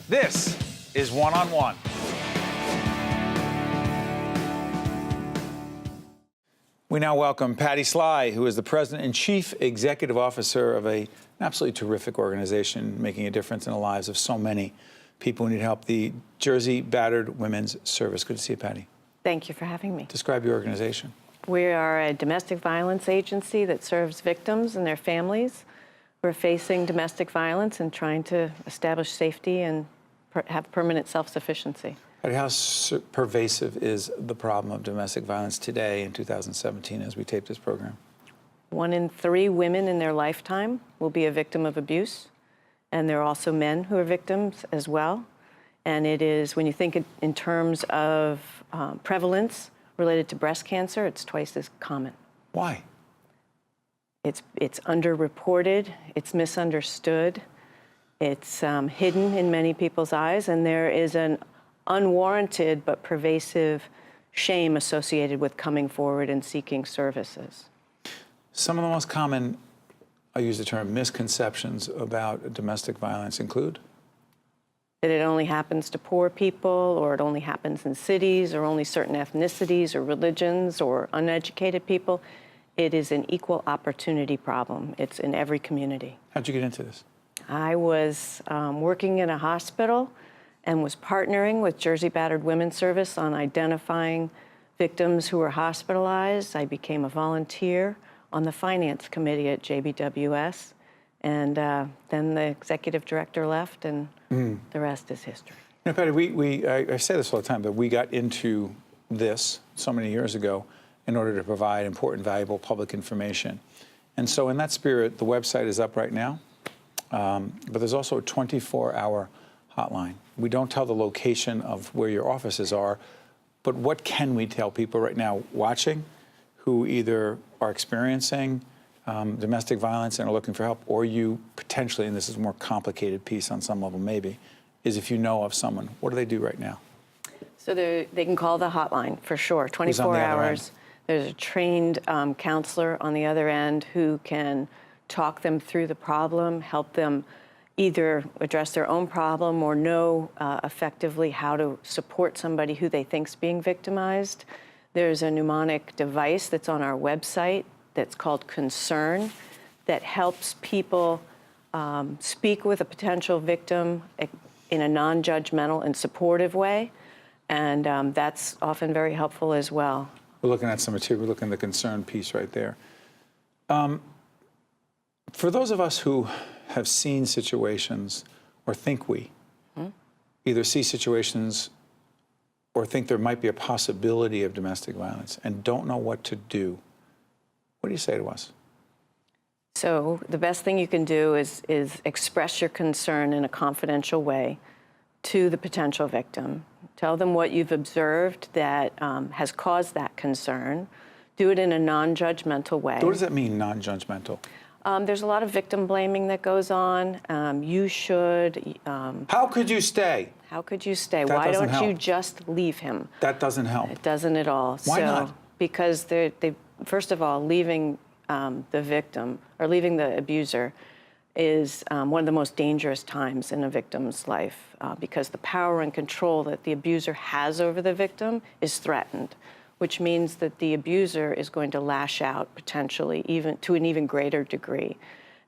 This is One on One. We now welcome Patty Sly, who is the President and Chief Executive Officer of an absolutely terrific organization making a difference in the lives of so many people who need help, the Jersey Battered Women's Service. Good to see you, Patty. Thank you for having me. Describe your organization. We are a domestic violence agency that serves victims and their families who are facing domestic violence and trying to establish safety and have permanent self-sufficiency. How pervasive is the problem of domestic violence today in 2017 as we tape this program? 1 in 3 women in their lifetime will be a victim of abuse, and there are also men who are victims as well. And it is, when you think in terms of prevalence related to breast cancer, it's twice as common. Why? It's underreported, it's misunderstood, it's hidden in many people's eyes, and there is an unwarranted but pervasive shame associated with coming forward and seeking services. Some of the most common, I use the term, misconceptions about domestic violence include? That it only happens to poor people, or it only happens in cities, or only certain ethnicities or religions or uneducated people. It is an equal opportunity problem. It's in every community. How'd you get into this? I was working in a hospital and was partnering with Jersey Battered Women's Service on identifying victims who were hospitalized. I became a volunteer on the finance committee at JBWS, and then the executive director left, and the rest is history. You know, Patty, I say this all the time, but we got into this so many years ago in order to provide important, valuable public information. And so in that spirit, the website is up right now, but there's also a 24-hour hotline. We don't tell the location of where your offices are, but what can we tell people right now watching who either are experiencing domestic violence and are looking for help, or you potentially, and this is a more complicated piece on some level maybe, is if you know of someone, what do they do right now? So they can call the hotline for sure, 24 hours. There's a trained counselor on the other end who can talk them through the problem, help them either address their own problem or know effectively how to support somebody who they think is being victimized. There's a mnemonic device that's on our website that's called Concern that helps people speak with a potential victim in a non-judgmental and supportive way, and that's often very helpful as well. We're looking at some material, we're looking at the Concern piece right there. For those of us who have seen situations, or think we either see situations or think there might be a possibility of domestic violence and don't know what to do, what do you say to us? So the best thing you can do is express your concern in a confidential way to the potential victim. Tell them what you've observed that has caused that concern. Do it in a non-judgmental way. What does that mean, non-judgmental? There's a lot of victim blaming that goes on. You should... how could you stay? How could you stay? That Why don't you help. just leave him? That doesn't help. It doesn't at all. Why not? Because they first of all, leaving the victim or leaving the abuser is one of the most dangerous times in a victim's life because the power and control that the abuser has over the victim is threatened, which means that the abuser is going to lash out potentially even to an even greater degree.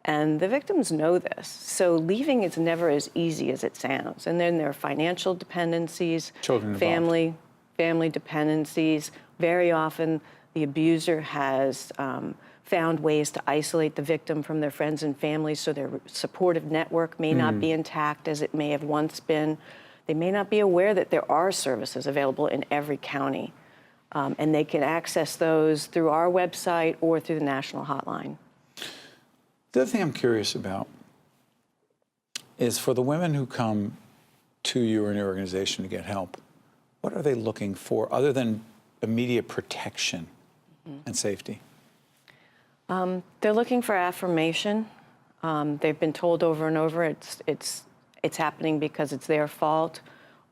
And the victims know this. So leaving is never as easy as it sounds. And then there are financial dependencies, family dependencies. Very often the abuser has found ways to isolate the victim from their friends and family, so their supportive network may not be intact as it may have once been. They may not be aware that there are services available in every county. And they can access those through our website or through the national hotline. The other thing I'm curious about is for the women who come to you or your organization to get help, what are they looking for other than immediate protection and safety? They're looking for affirmation. They've been told over and over it's happening because it's their fault,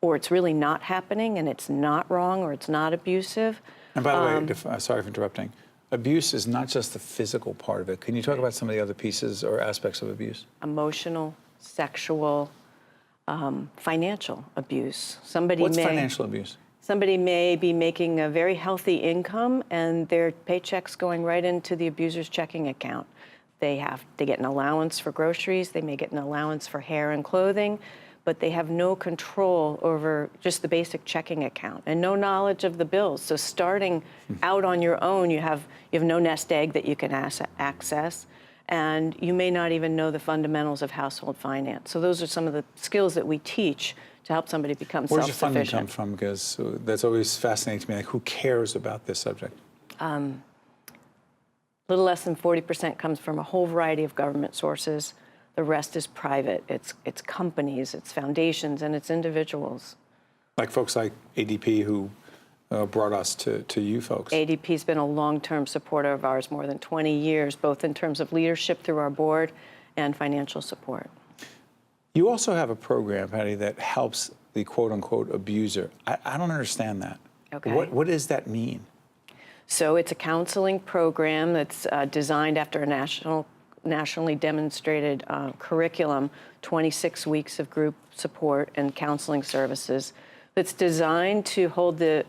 or it's really not happening and it's not wrong or it's not abusive. And by the way, sorry for interrupting, abuse is not just the physical part of it. Can you talk about some of the other pieces or aspects of abuse? Emotional, sexual, financial abuse. What's financial abuse? Somebody may be making a very healthy income and their paycheck's going right into the abuser's checking account. They get an allowance for groceries, they may get an allowance for hair and clothing, but they have no control over just the basic checking account and no knowledge of the bills. So starting out on your own, you have no nest egg that you can access, and you may not even know the fundamentals of household finance. So those are some of the skills that we teach to help somebody become Where's self-sufficient. your funding come from? Because that's always fascinating to me. Like, who cares about this subject? A little less than 40% comes from a whole variety of government sources. The rest is private. It's companies, it's foundations, and it's individuals. Like folks like ADP who brought us to you folks. ADP's been a long-term supporter of ours, more than 20 years, both in terms of leadership through our board and financial support. You also have a program, Patty, that helps the quote-unquote abuser. I don't understand that. Okay. What does that mean? So it's a counseling program that's designed after a nationally demonstrated curriculum, 26 weeks of group support and counseling services that's designed to hold the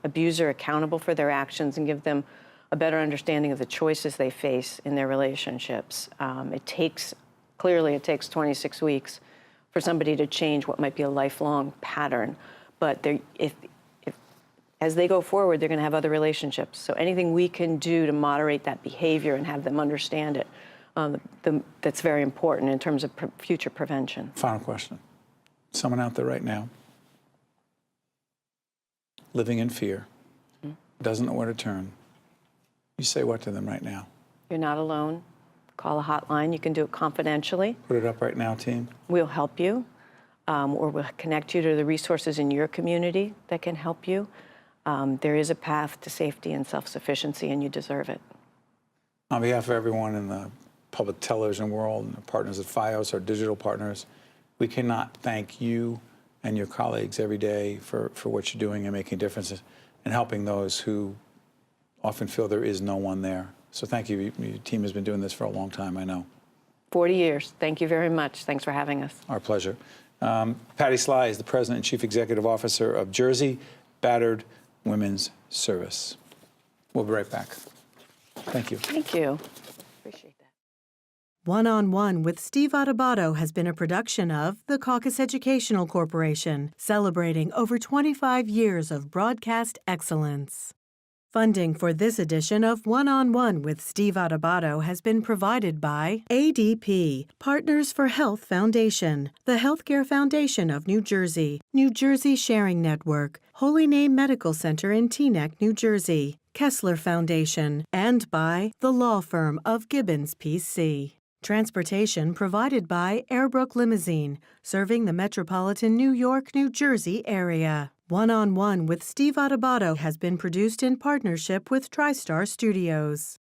abuser accountable for their actions and give them a better understanding of the choices they face in their relationships. It takes 26 weeks for somebody to change what might be a lifelong pattern. But as they go forward, they're going to have other relationships. So anything we can do to moderate that behavior and have them understand it, that's very important in terms of future prevention. Final question. Someone out there right now, living in fear, doesn't know where to turn. You say what to them right now? You're not alone. Call a hotline. You can do it confidentially. Put it up right now, team. We'll help you, or we'll connect you to the resources in your community that can help you. There is a path to safety and self-sufficiency, and you deserve it. On behalf of everyone in the public television world and the partners at FiOS, our digital partners, we cannot thank you and your colleagues every day for what you're doing and making differences and helping those who often feel there is no one there. So thank you. Your team has been doing this for a long time, I know. 40 years. Thank you very much. Thanks for having us. Our pleasure. Patty Sly is the President and Chief Executive Officer of Jersey Battered Women's Service. We'll be right back. Thank you. Thank you. Appreciate that. One-on-One with Steve Adubato has been a production of the Caucus Educational Corporation, celebrating over 25 years of broadcast excellence. Funding for this edition of One-on-One with Steve Adubato has been provided by ADP, Partners for Health Foundation, the Healthcare Foundation of New Jersey, New Jersey Sharing Network, Holy Name Medical Center in Teaneck, New Jersey, Kessler Foundation, and by the law firm of Gibbons, P.C. Transportation provided by Airbrook Limousine, serving the metropolitan New York, New Jersey area. One-on-One with Steve Adubato has been produced in partnership with TriStar Studios.